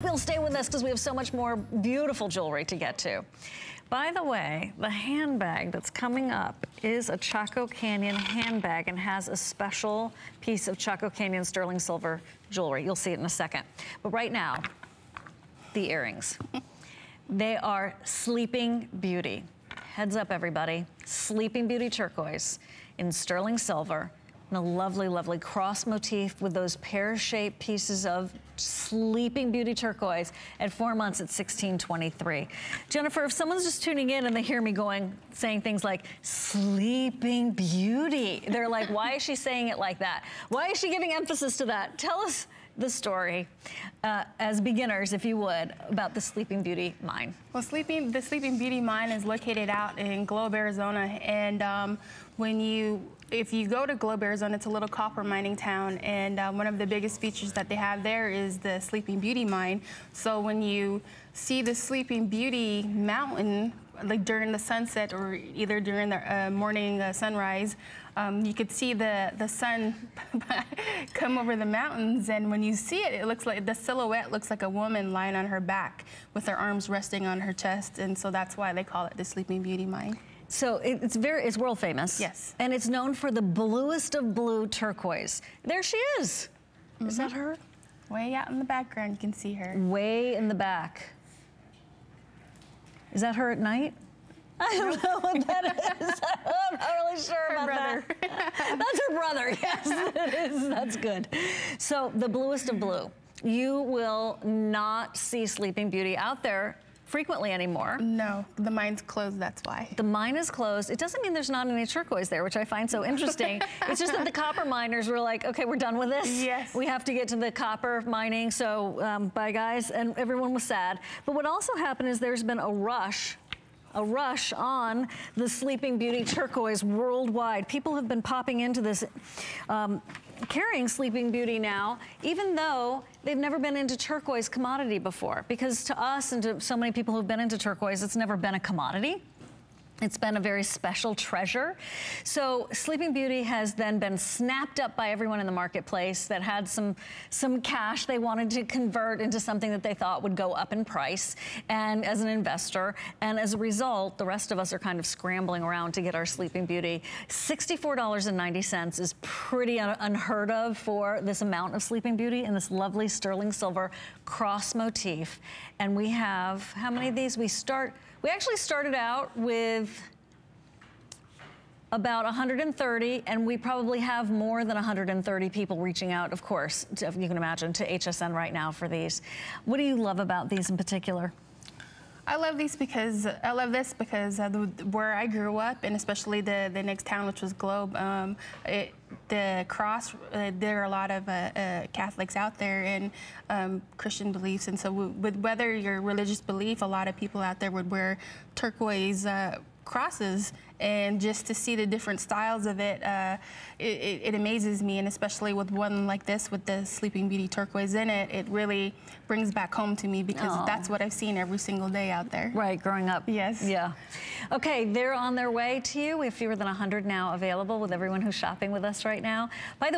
We'll stay with us because we have so much more beautiful jewelry to get to. By the way, the handbag that's coming up is a Chaco Canyon handbag and has a special piece of Chaco Canyon sterling silver jewelry. You'll see it in a second. But right now, the earrings. They are Sleeping Beauty. Heads up, everybody. Sleeping Beauty turquoise in sterling silver. And a lovely, lovely cross motif with those pear-shaped pieces of Sleeping Beauty turquoise at 4 months at $16.23. Jennifer, if someone's just tuning in and they hear me saying things like Sleeping Beauty, they're like, why is she saying it like that? Why is she giving emphasis to that? Tell us the story, as beginners, if you would, about the Sleeping Beauty mine. Well, the Sleeping Beauty mine is located out in Globe, Arizona, and if you go to Globe, Arizona, it's a little copper mining town, and one of the biggest features that they have there is the Sleeping Beauty mine. So when you see the Sleeping Beauty mountain, like during the sunset or either during the morning sunrise, you could see the sun come over the mountains, and when you see it, it looks like the silhouette looks like a woman lying on her back with her arms resting on her chest, and so that's why they call it the Sleeping Beauty mine. So it's world famous. Yes. And it's known for the bluest of blue turquoise. There she is. Mm-hmm. Is that her? Way out in the background, you can see her. Way in the back. Is that her at night? I don't know what that is. I'm not really sure her about brother. that. That's her brother, yes, it is. That's good. So the bluest of blue. You will not see Sleeping Beauty out there frequently anymore. No, the mine's closed, that's why. The mine is closed. It doesn't mean there's not any turquoise there, which I find so interesting. It's just that the copper miners were like, okay, we're done with this. Yes. We have to get to the copper mining, so bye guys, and everyone was sad. But what also happened is there's been a rush on the Sleeping Beauty turquoise worldwide. People have been popping into this, carrying Sleeping Beauty now, even though they've never been into turquoise commodity before. Because to us and to so many people who've been into turquoise, it's never been a commodity. It's been a very special treasure. So Sleeping Beauty has then been snapped up by everyone in the marketplace that had some cash they wanted to convert into something that they thought would go up in price, and as an investor. And as a result, the rest of us are kind of scrambling around to get our Sleeping Beauty. $64.90 is pretty unheard of for this amount of Sleeping Beauty and this lovely sterling silver cross motif. And we have, how many of these? We actually started out with about 130, and we probably have more than 130 people reaching out, of course, you can imagine, to HSN right now for these. What do you love about these in particular? I love this because where I grew up, and especially the next town, which was Globe, the cross, there are a lot of Catholics out there and Christian beliefs, and so with whether your religious belief, a lot of people out there would wear turquoise crosses, and just to see the different styles of it, it amazes me, and especially with one like this with the Sleeping Beauty turquoise in it, it really brings back home to me because that's what I've seen every single day out there. Right, growing up. Yes. Yeah. Okay, they're on their way to you. We have fewer than 100 now available with everyone who's shopping with us right now. By the